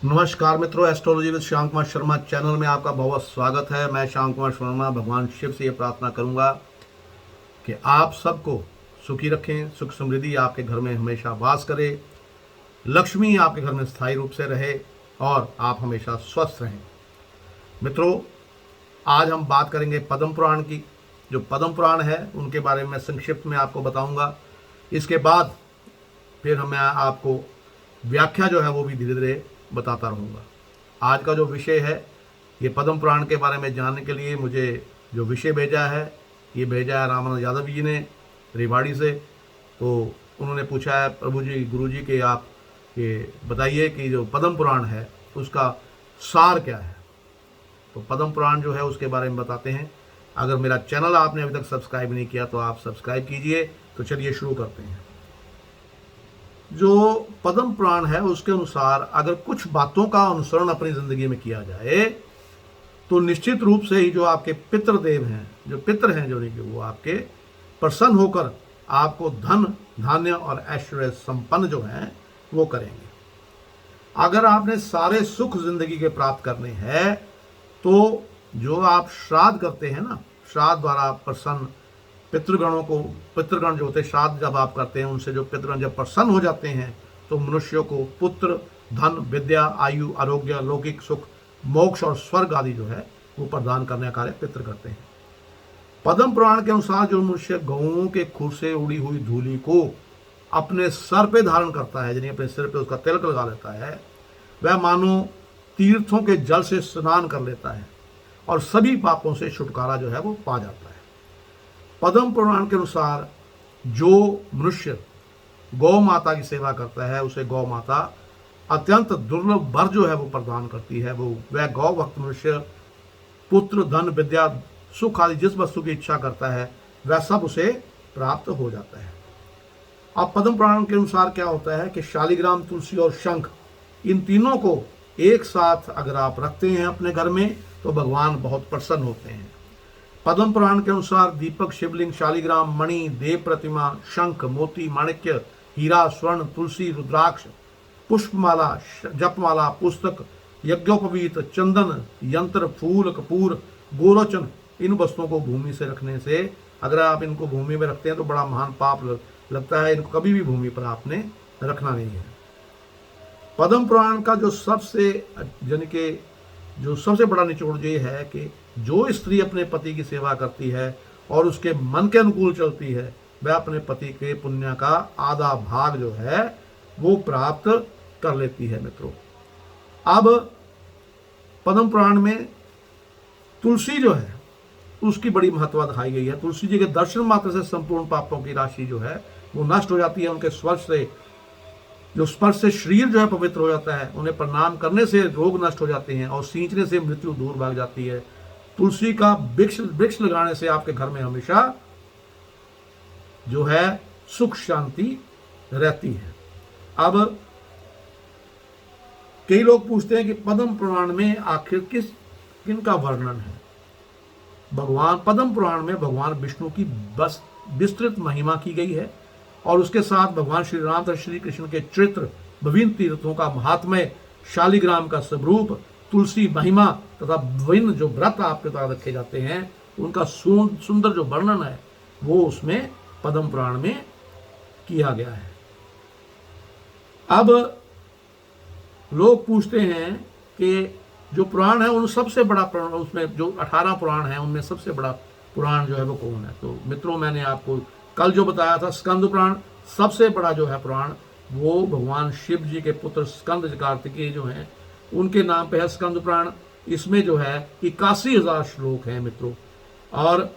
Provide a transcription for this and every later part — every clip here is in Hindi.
नमस्कार मित्रों, astrology with Shyam Kumar Sharma channel में आपका बहुत स्वागत है। मैं श्याम कुमार शर्मा भगवान शिव से ये प्रार्थना करूंगा कि आप सबको सुखी रखें, सुख समृद्धि आपके घर में हमेशा वास करे, लक्ष्मी आपके घर में स्थायी रूप से रहे और आप हमेशा स्वस्थ रहें। मित्रों, आज हम बात करेंगे पद्म पुराण की। जो पद्म पुराण है उनके बारे में संक्षिप्त में आपको बताऊंगा। इसके बाद फिर मैं आपको व्याख्या जो है वो भी धीरे धीरे बताता रहूँगा। आज का जो विषय है, ये पद्म पुराण के बारे में जानने के लिए मुझे जो विषय भेजा है, ये भेजा है रामानंद यादव जी ने रेवाड़ी से। तो उन्होंने पूछा है, प्रभु जी, गुरु जी, कि आप ये बताइए कि जो पद्म पुराण है उसका सार क्या है। तो पद्म पुराण जो है उसके बारे में बताते हैं। अगर मेरा चैनल आपने अभी तक सब्सक्राइब नहीं किया तो आप सब्सक्राइब कीजिए। तो चलिए शुरू करते हैं। जो पद्म पुराण है उसके अनुसार अगर कुछ बातों का अनुसरण अपनी ज़िंदगी में किया जाए तो निश्चित रूप से ही जो आपके पितृदेव हैं, जो पितृ हैं, जो नहीं कि वो आपके प्रसन्न होकर आपको धन धान्य और ऐश्वर्य संपन्न जो हैं वो करेंगे। अगर आपने सारे सुख जिंदगी के प्राप्त करने हैं तो जो आप श्राद्ध करते हैं ना, श्राद्ध द्वारा प्रसन्न पितृगणों को, पितृगण जो होते हैं, श्राद्ध जब आप करते हैं उनसे जो पितृगण जब प्रसन्न हो जाते हैं तो मनुष्यों को पुत्र, धन, विद्या, आयु, आरोग्य, लौकिक सुख, मोक्ष और स्वर्ग आदि जो है वो प्रदान करने का कार्य पितृ करते हैं। पद्म पुराण के अनुसार जो मनुष्य गौओं के खुर से उड़ी हुई धूलि को अपने सर पे धारण करता है, यानी अपने सिर पे उसका तिलक लगा लेता है, वह मानो तीर्थों के जल से स्नान कर लेता है और सभी पापों से छुटकारा जो है वो पा जाता है। पद्म पुराण के अनुसार जो मनुष्य गौ माता की सेवा करता है उसे गौ माता अत्यंत दुर्लभ वर जो है वो प्रदान करती है। वह गौ भक्त मनुष्य पुत्र, धन, विद्या, सुख आदि जिस वस्तु की इच्छा करता है वह सब उसे प्राप्त हो जाता है। अब पद्म पुराण के अनुसार क्या होता है कि शालिग्राम, तुलसी और शंख, इन तीनों को एक साथ अगर आप रखते हैं अपने घर में तो भगवान बहुत प्रसन्न होते हैं। पद्म पुराण के अनुसार दीपक, शिवलिंग, शालिग्राम, मणि, देव प्रतिमा, शंख, मोती, माणिक्य, हीरा, स्वर्ण, तुलसी, रुद्राक्ष, पुष्पमाला, जपमाला, पुस्तक, यज्ञोपवीत, चंदन, यंत्र, फूल, कपूर, गोरोचन, इन वस्तुओं को भूमि से रखने से, अगर आप इनको भूमि में रखते हैं तो बड़ा महान पाप लगता है। इनको कभी भी भूमि पर आपने रखना नहीं है। पद्म पुराण का जो सबसे यानी कि जो सबसे बड़ा निचोड़ ये है कि जो स्त्री अपने पति की सेवा करती है और उसके मन के अनुकूल चलती है वह अपने पति के पुण्य का आधा भाग जो है वो प्राप्त कर लेती है। मित्रों, अब पद्म पुराण में तुलसी जो है उसकी बड़ी महत्व दिखाई गई है। तुलसी जी के दर्शन मात्र से संपूर्ण पापों की राशि जो है वो नष्ट हो जाती है। उनके स्पर्श से शरीर जो है पवित्र हो जाता है। उन्हें प्रणाम करने से रोग नष्ट हो जाते हैं और सींचने से मृत्यु दूर भाग जाती है। तुलसी का वृक्ष लगाने से आपके घर में हमेशा जो है सुख शांति रहती है। अब कई लोग पूछते हैं कि पद्म पुराण में आखिर किनका वर्णन है। पद्म पुराण में भगवान विष्णु की बस विस्तृत महिमा की गई है और उसके साथ भगवान श्री राम तथा श्री कृष्ण के चरित्र, विभिन्न तीर्थों का महात्म्य, शालिग्राम का स्वरूप, तुलसी महिमा तथा विभिन्न जो व्रत आपके द्वारा रखे जाते हैं उनका सुंदर जो वर्णन है वो उसमें पद्म पुराण में किया गया है। अब लोग पूछते हैं कि जो पुराण है उन सबसे बड़ा पुराण, उसमें जो 18 पुराण है उनमें सबसे बड़ा पुराण जो है वो कौन है। तो मित्रों, मैंने आपको कल जो बताया था, स्कंद पुराण सबसे बड़ा जो है पुराण वो भगवान शिव जी के पुत्र स्कंद कार्तिकेय जो हैं उनके नाम पे है स्कंद पुराण। इसमें जो है 81,000 श्लोक हैं मित्रों। और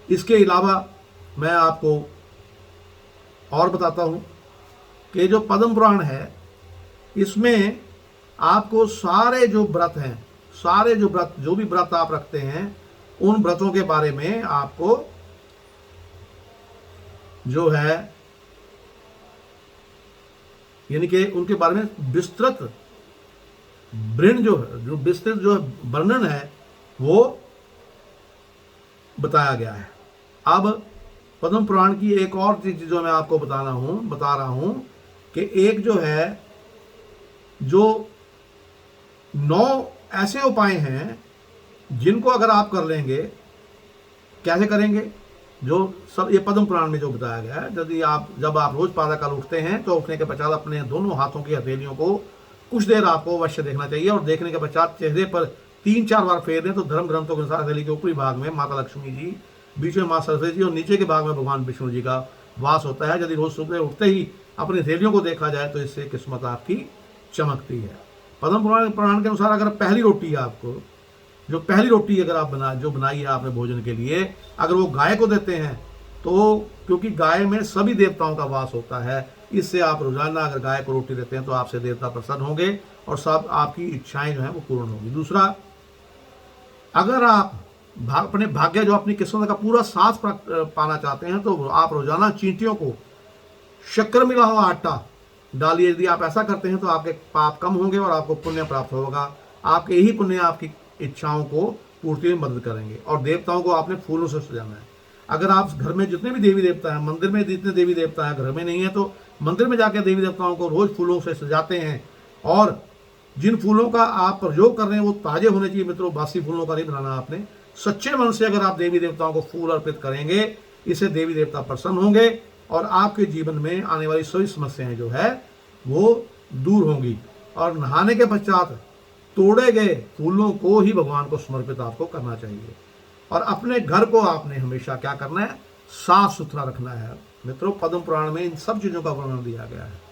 इसके अलावा मैं आपको और बताता हूं कि जो पद्म पुराण है इसमें आपको सारे जो व्रत हैं, सारे जो भी व्रत आप रखते हैं उन व्रतों के बारे में आपको जो है यानी कि उनके बारे में विस्तृत विस्तृत जो वर्णन है वो बताया गया है। अब पद्म पुराण की एक और चीज जो मैं आपको बता रहा हूं कि एक जो है जो 9 ऐसे उपाय हैं जिनको अगर आप कर लेंगे, कैसे करेंगे, जो सब ये पद्म पुराण में जो बताया गया है। जब आप रोज प्रातःकाल उठते हैं तो उठने के पश्चात अपने दोनों हाथों की हथेलियों को कुछ देर आपको अवश्य देखना चाहिए, और देखने के पश्चात चेहरे पर 3-4 बार फेर दें तो धर्म ग्रंथों के अनुसार हथेली के ऊपरी भाग में माता लक्ष्मी जी, बीच में माँ सरस्वती जी और नीचे के भाग में भगवान विष्णु जी का वास होता है। यदि रोज सुबह उठते ही अपनी हथेलियों को देखा जाए तो इससे किस्मत आपकी चमकती है। पद्म पुराण के अनुसार अगर पहली रोटी आपको, जो पहली रोटी अगर आप बनाई है आपने भोजन के लिए, अगर वो गाय को देते हैं तो, क्योंकि गाय में सभी देवताओं का वास होता है, इससे आप रोजाना अगर गाय को रोटी देते हैं तो आपसे देवता प्रसन्न होंगे और सब आपकी इच्छाएं जो है वो पूर्ण होंगी। दूसरा, अगर आप अपने भाग्य, जो अपनी किस्मत का पूरा साथ पाना चाहते हैं तो आप रोजाना चींटियों को शक्कर मिला हुआ आटा डालिए। यदि आप ऐसा करते हैं तो आपके पाप कम होंगे और आपको पुण्य प्राप्त होगा। आपके यही पुण्य आपकी इच्छाओं को पूर्ति में मदद करेंगे। और देवताओं को आपने फूलों से सजाना है। अगर आप घर में जितने भी देवी देवता हैं, मंदिर में जितने देवी देवता हैं, घर में नहीं है तो मंदिर में जाकर देवी देवताओं को रोज फूलों से सजाते हैं, और जिन फूलों का आप प्रयोग कर रहे हैं वो ताजे होने चाहिए मित्रों, बासी फूलों का नहीं बनाना आपने। सच्चे मन से अगर आप देवी देवताओं को फूल अर्पित करेंगे, इससे देवी देवता प्रसन्न होंगे और आपके जीवन में आने वाली सभी समस्याएं जो है वो दूर होंगी। और नहाने के पश्चात तोड़े गए फूलों को ही भगवान को समर्पित आपको करना चाहिए। और अपने घर को आपने हमेशा क्या करना है, साफ सुथरा रखना है मित्रों। पद्म पुराण में इन सब चीजों का वर्णन दिया गया है।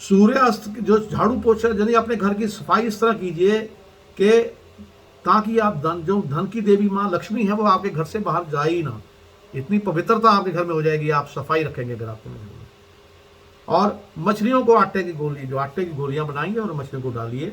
सूर्यास्त जो झाड़ू पोछा, यानी अपने घर की सफाई इस तरह कीजिए कि ताकि आप धन की देवी माँ लक्ष्मी है वो आपके घर से बाहर जाए ही ना। इतनी पवित्रता आपके घर में हो जाएगी, आप सफाई रखेंगे अगर आपको। और मछलियों को आटे की गोलियां बनाइए और मछलियों को डालिए।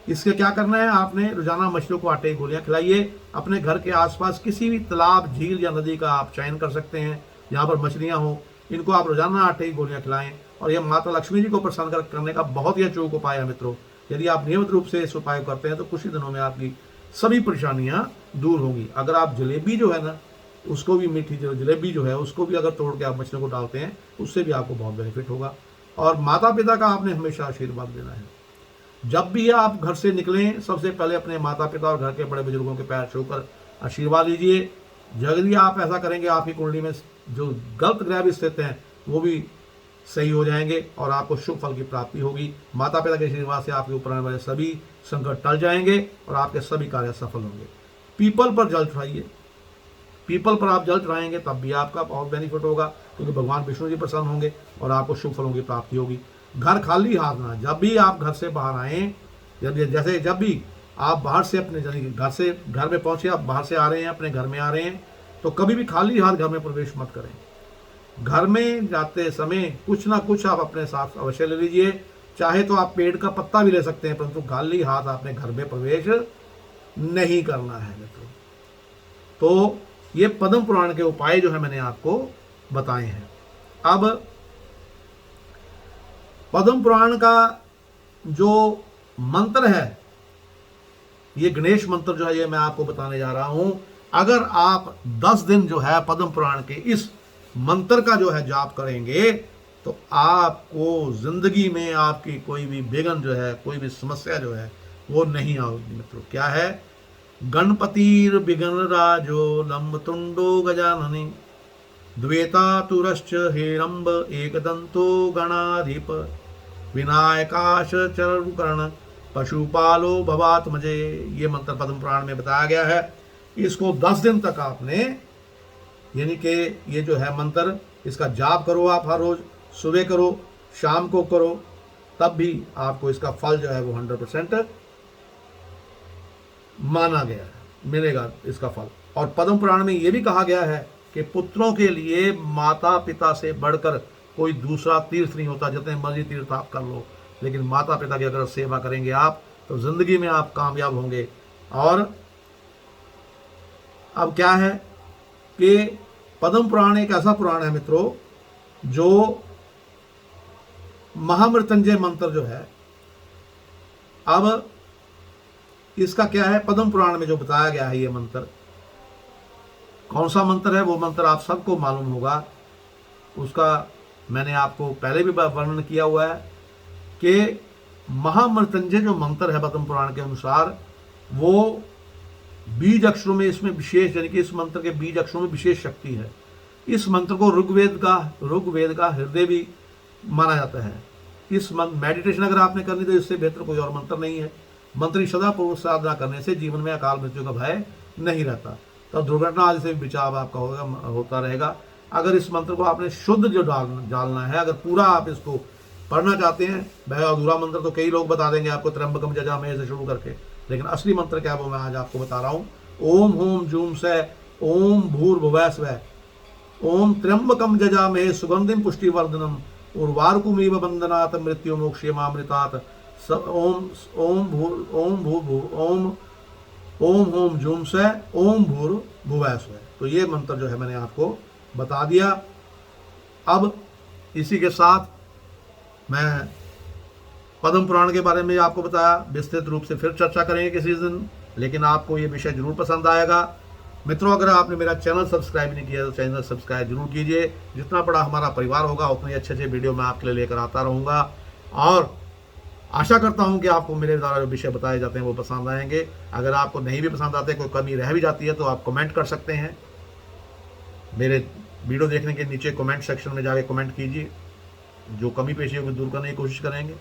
इसके क्या करना है, आपने रोजाना मछलियों को आटे की गोलियां खिलाइए। अपने घर के आसपास किसी भी तालाब, झील या नदी का आप चयन कर सकते हैं जहाँ पर मछलियाँ हों, इनको आप रोजाना आटे की गोलियां खिलाएं। और यह माता लक्ष्मी जी को प्रसन्न करने का बहुत ही अचूक उपाय है मित्रों। यदि आप नियमित रूप से इस उपाय को करते हैं तो कुछ ही दिनों में आपकी सभी परेशानियां दूर होंगी। अगर आप जलेबी जो है ना, उसको भी, मीठी जलेबी जो है उसको भी अगर तोड़ के आप मछलियों को डालते हैं, उससे भी आपको बहुत बेनिफिट होगा। और माता पिता का आपने हमेशा आशीर्वाद देना है। जब भी आप घर से निकलें, सबसे पहले अपने माता पिता और घर के बड़े बुजुर्गों के पैर छूकर आशीर्वाद लीजिए। यदि आप ऐसा करेंगे, आपकी कुंडली में जो गलत ग्रह भी स्थित हैं वो भी सही हो जाएंगे और आपको शुभ फल की प्राप्ति होगी। माता पिता के आशीर्वाद से आपके ऊपर आने वाले सभी संकट टल जाएंगे और आपके सभी कार्य सफल होंगे। पीपल पर जल चढ़ाइए। पीपल पर आप जल चढ़ाएंगे तब भी आपका बहुत बेनिफिट होगा, क्योंकि भगवान विष्णु जी प्रसन्न होंगे और आपको शुभ फलों की प्राप्ति होगी। घर खाली हाथ ना, जब भी आप घर से बाहर आएँ, जब भी आप बाहर से अपने घर में पहुंचे, आप बाहर से आ रहे हैं, अपने घर में आ रहे हैं, तो कभी भी खाली हाथ घर में प्रवेश मत करें। घर में जाते समय कुछ ना कुछ आप अपने साथ अवश्य ले लीजिए। चाहे तो आप पेड़ का पत्ता भी ले सकते हैं, परंतु खाली हाथ आपने घर में प्रवेश नहीं करना है मित्रों। तो ये पद्म पुराण के उपाय जो है मैंने आपको बताए हैं। अब पद्म पुराण का जो मंत्र है, ये गणेश मंत्र जो है, ये मैं आपको बताने जा रहा हूं। अगर आप 10 दिन जो है पद्म पुराण के इस मंत्र का जो है जाप करेंगे तो आपको जिंदगी में आपकी कोई भी विघ्न जो है, कोई भी समस्या जो है वो नहीं आओगी मित्रों। क्या है, गणपतिर विघ्न राजो लंब तुंडो गजाननी द्वेता तुरश्च हेरंब एकदंतो गणाधिप विनायकाश चरुकर्ण पशुपालो भवात्मजे। ये मंत्र पद्म पुराण में बताया गया है। इसको 10 दिन तक आपने, यानी कि ये जो है मंत्र, इसका जाप करो आप हर रोज, सुबह करो, शाम को करो, तब भी आपको इसका फल जो है वो 100% माना गया है, मिलेगा इसका फल। और पद्म पुराण में ये भी कहा गया है कि पुत्रों के लिए माता पिता से बढ़कर कोई दूसरा तीर्थ नहीं होता। जितने मर्जी तीर्थ आप कर लो, लेकिन माता पिता की अगर सेवा करेंगे आप तो जिंदगी में आप कामयाब होंगे। और अब क्या है कि पद्म पुराण एक ऐसा पुराण है मित्रों जो महामृत्युंजय मंत्र जो है, अब इसका क्या है, पद्म पुराण में जो बताया गया है ये मंत्र, कौन सा मंत्र है, वो मंत्र आप सबको मालूम होगा। उसका मैंने आपको पहले भी वर्णन किया हुआ है। कि महामृत्युंजय जो मंत्र है पद्म पुराण के अनुसार, वो बीज अक्षरों में इसमें विशेष, यानी कि इस मंत्र के बीज अक्षरों में विशेष शक्ति है। इस मंत्र को ऋग्वेद का हृदय भी माना जाता है। इस मेडिटेशन अगर आपने करनी तो इससे बेहतर कोई और मंत्र नहीं है। मंत्र की सदापूर्वक साधना करने से जीवन में अकाल मृत्यु का भय नहीं रहता, तो दुर्घटना आदि से भी बचाव आपका होता रहेगा। अगर इस मंत्र को आपने शुद्ध जो डालना है, अगर पूरा आप इसको पढ़ना चाहते हैं, वह अधूरा मंत्र तो कई लोग बता देंगे आपको त्र्यंबकम जजामहे से शुरू करके, लेकिन असली मंत्र क्या है वो मैं आज आपको बता रहा हूँ। ओम होम जूम से ओम भूर्भुवः स्वः ओम त्र्यंबकम जजामहे सुगंधिम पुष्टिवर्धनम उर्वारुकमिव बंधनात् मृत्यु मोक्षयमामृतात् ओम होम जूम से ओम भूर्भुवः स्वः। तो ये मंत्र जो है मैंने आपको बता दिया। अब इसी के साथ मैं पद्म पुराण के बारे में आपको बताया, विस्तृत रूप से फिर चर्चा करेंगे किसी दिन, लेकिन आपको ये विषय जरूर पसंद आएगा। मित्रों, अगर आपने मेरा चैनल सब्सक्राइब नहीं किया तो चैनल सब्सक्राइब जरूर कीजिए। जितना बड़ा हमारा परिवार होगा उतने अच्छे अच्छे वीडियो मैं आपके लिए लेकर आता रहूँगा, और आशा करता हूँ कि आपको मेरे द्वारा जो विषय बताए जाते हैं वो पसंद आएंगे। अगर आपको नहीं भी पसंद आते, कोई कमी रह भी जाती है, तो आप कमेंट कर सकते हैं। मेरे वीडियो देखने के नीचे कमेंट सेक्शन में जाके कमेंट कीजिए, जो कमी पेशी होगी दूर करने की कोशिश करेंगे,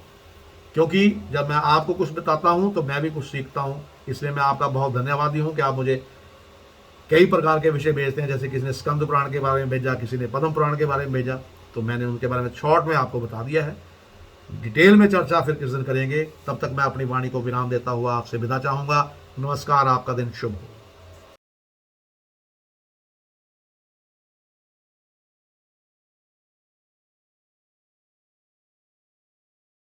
क्योंकि जब मैं आपको कुछ बताता हूं तो मैं भी कुछ सीखता हूं। इसलिए मैं आपका बहुत धन्यवादी हूं कि आप मुझे कई प्रकार के विषय भेजते हैं। जैसे किसी ने स्कंद पुराण के बारे में भेजा, किसी ने पद्म पुराण के बारे में भेजा, तो मैंने उनके बारे में शॉर्ट में आपको बता दिया है। डिटेल में चर्चा फिर किस दिन करेंगे। तब तक मैं अपनी वाणी को विराम देता हुआ आपसे विदा चाहूँगा। नमस्कार, आपका दिन शुभ हो।